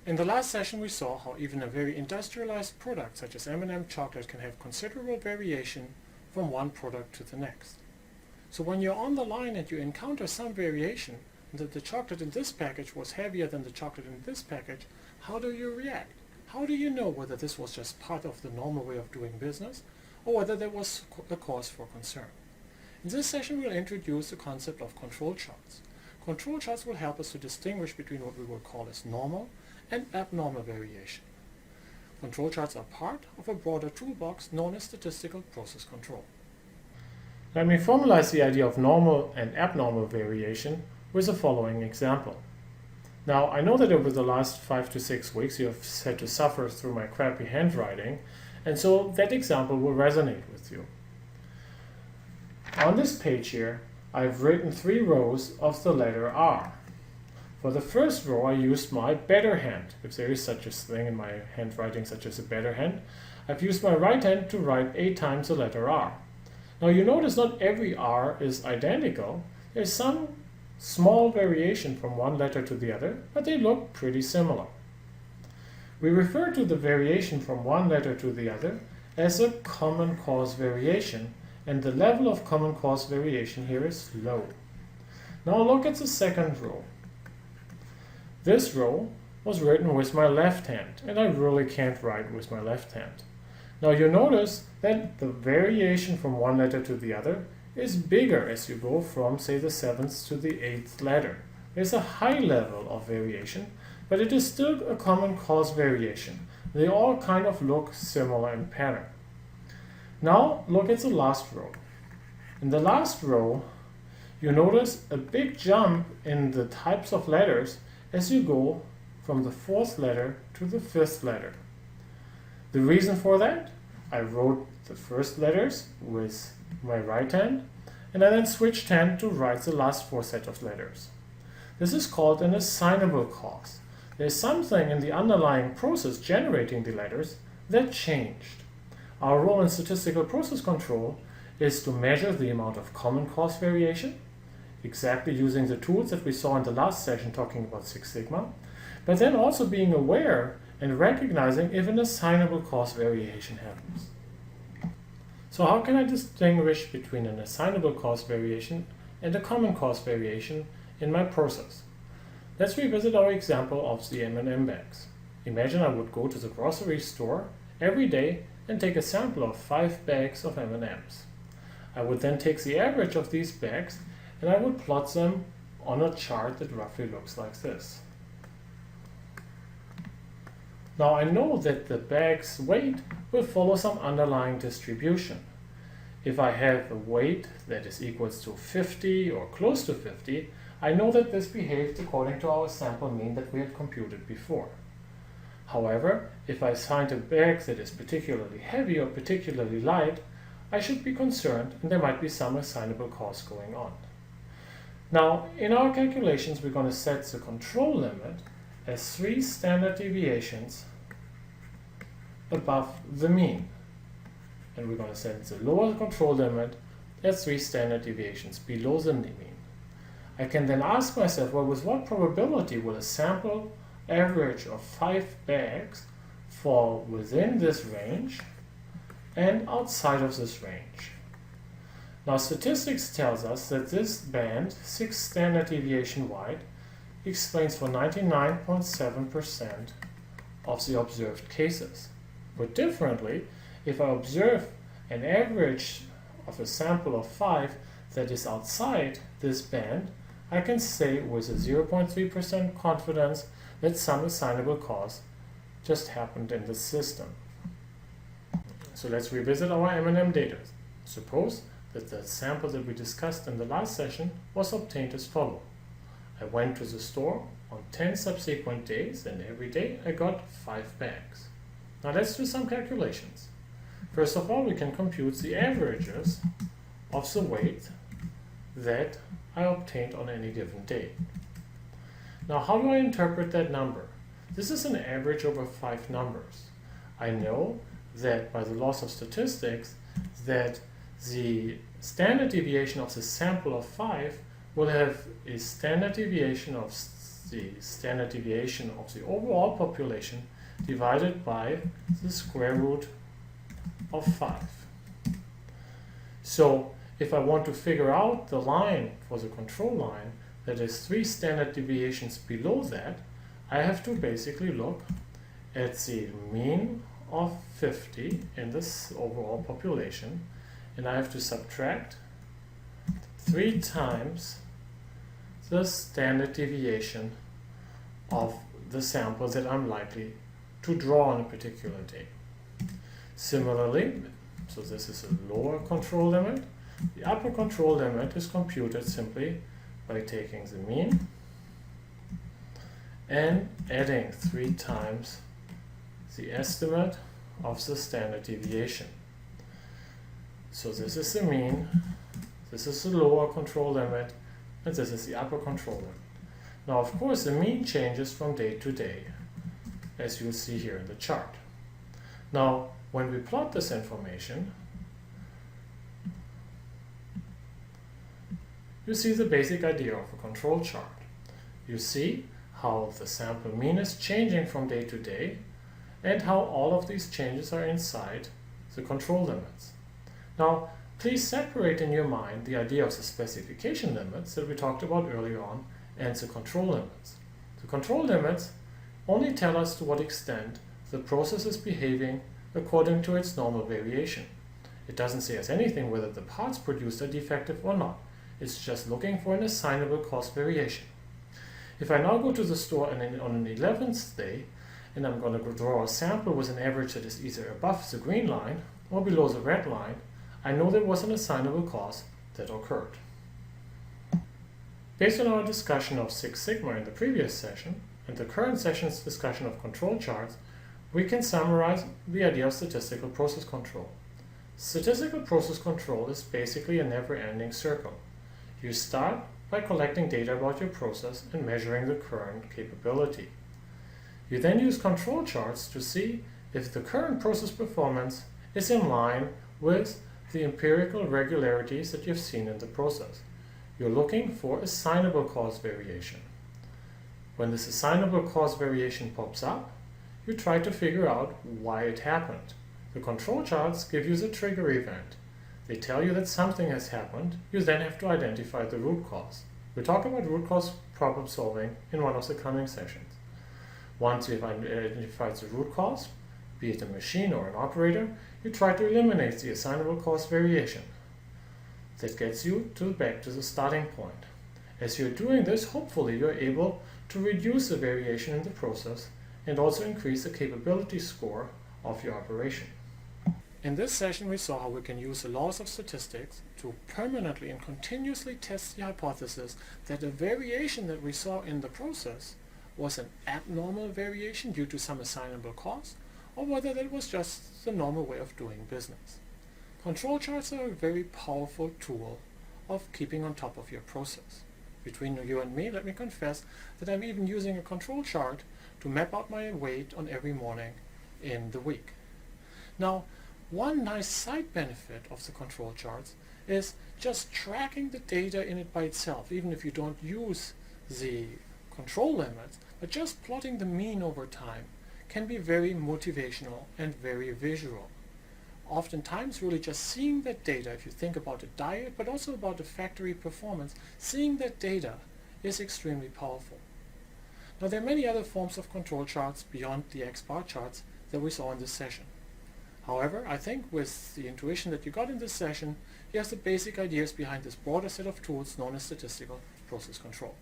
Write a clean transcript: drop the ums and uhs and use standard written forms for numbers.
In the last session we saw how even a very industrialized product such as M&M chocolate can have considerable variation from one product to the next. So when you're on the line and you encounter some variation, that the chocolate in this package was heavier than the chocolate in this package, how do you react? How do you know whether this was just part of the normal way of doing business or whether there was a cause for concern? In this session we'll introduce the concept of control charts. Control charts will help us to distinguish between what we will call as normal and abnormal variation. Control charts are part of a broader toolbox known as statistical process control. Let me formalize the idea of normal and abnormal variation with the following example. Now, I know that over the last 5 to 6 weeks you have had to suffer through my crappy handwriting, and so that example will resonate with you. On this page here, I've written 3 rows of the letter R. For the first row, I used my better hand, if there is such a thing in my handwriting such as a better hand. I've used my right hand to write 8 times the letter R. Now you notice not every R is identical. There's some small variation from one letter to the other, but they look pretty similar. We refer to the variation from one letter to the other as a common cause variation, and the level of common cause variation here is low. Now look at the second row. This row was written with my left hand, and I really can't write with my left hand. Now you notice that the variation from one letter to the other is bigger as you go from, say, the 7th to the 8th letter. There's a high level of variation, but it is still a common cause variation. They all kind of look similar in pattern. Now look at the last row. In the last row, you notice a big jump in the types of letters as you go from the 4th letter to the 5th letter. The reason for that? I wrote the first letters with my right hand, and I then switched hand to write the last 4 set of letters. This is called an assignable cause. There's something in the underlying process generating the letters that changed. Our role in statistical process control is to measure the amount of common cause variation, exactly using the tools that we saw in the last session talking about Six Sigma, but then also being aware and recognizing if an assignable cause variation happens. So how can I distinguish between an assignable cause variation and a common cause variation in my process? Let's revisit our example of the M&M bags. Imagine I would go to the grocery store every day and take a sample of 5 bags of M&Ms. I would then take the average of these bags and I would plot them on a chart that roughly looks like this. Now I know that the bag's weight will follow some underlying distribution. If I have a weight that is equals to 50 or close to 50, I know that this behaved according to our sample mean that we had computed before. However, if I find a bag that is particularly heavy or particularly light, I should be concerned and there might be some assignable cause going on. Now, in our calculations, we're going to set the control limit as 3 standard deviations above the mean. And we're going to set the lower control limit as 3 standard deviations below the mean. I can then ask myself, well, with what probability will a sample average of 5 bags fall within this range and outside of this range? Now, statistics tells us that this band, 6 standard deviation wide, explains for 99.7% of the observed cases. Put differently, if I observe an average of a sample of 5 that is outside this band, I can say with a 0.3% confidence that some assignable cause just happened in the system. So let's revisit our M&M data. Suppose that the sample that we discussed in the last session was obtained as follows. I went to the store on 10 subsequent days, and every day I got 5 bags. Now let's do some calculations. First of all, we can compute the averages of the weight that I obtained on any given day. Now, how do I interpret that number? This is an average over 5 numbers. I know that by the laws of statistics that the standard deviation of the sample of 5 will have a standard deviation of the standard deviation of the overall population divided by the square root of 5. So if I want to figure out the line for the control line that is 3 standard deviations below that, I have to basically look at the mean of 50 in this overall population, and I have to subtract 3 times the standard deviation of the sample that I'm likely to draw on a particular day. Similarly, so this is a lower control limit. The upper control limit is computed simply by taking the mean and adding 3 times the estimate of the standard deviation. So this is the mean, this is the lower control limit, and this is the upper control limit. Now, of course, the mean changes from day to day, as you'll see here in the chart. Now, when we plot this information, you see the basic idea of a control chart. You see how the sample mean is changing from day to day, and how all of these changes are inside the control limits. Now, please separate in your mind the idea of the specification limits that we talked about earlier on and the control limits. The control limits only tell us to what extent the process is behaving according to its normal variation. It doesn't say us anything whether the parts produced are defective or not. It's just looking for an assignable cost variation. If I now go to the store on an 11th day, and I'm going to draw a sample with an average that is either above the green line or below the red line, I know there was an assignable cost that occurred. Based on our discussion of Six Sigma in the previous session, and the current session's discussion of control charts, we can summarize the idea of statistical process control. Statistical process control is basically a never-ending circle. You start by collecting data about your process and measuring the current capability. You then use control charts to see if the current process performance is in line with the empirical regularities that you've seen in the process. You're looking for assignable cause variation. When this assignable cause variation pops up, you try to figure out why it happened. The control charts give you the trigger event. They tell you that something has happened. You then have to identify the root cause. We'll talk about root cause problem solving in one of the coming sessions. Once you've identified the root cause, be it a machine or an operator, you try to eliminate the assignable cost variation. That gets you back to the starting point. As you're doing this, hopefully you're able to reduce the variation in the process and also increase the capability score of your operation. In this session, we saw how we can use the laws of statistics to permanently and continuously test the hypothesis that a variation that we saw in the process was an abnormal variation due to some assignable cause, or whether that was just the normal way of doing business. Control charts are a very powerful tool of keeping on top of your process. Between you and me, let me confess that I'm even using a control chart to map out my weight on every morning in the week. Now, one nice side benefit of the control charts is just tracking the data in it by itself, even if you don't use the control limits, but just plotting the mean over time can be very motivational and very visual. Oftentimes, really just seeing that data, if you think about a diet, but also about a factory performance, seeing that data is extremely powerful. Now, there are many other forms of control charts beyond the X-bar charts that we saw in this session. However, I think with the intuition that you got in this session, you have the basic ideas behind this broader set of tools known as statistical process control.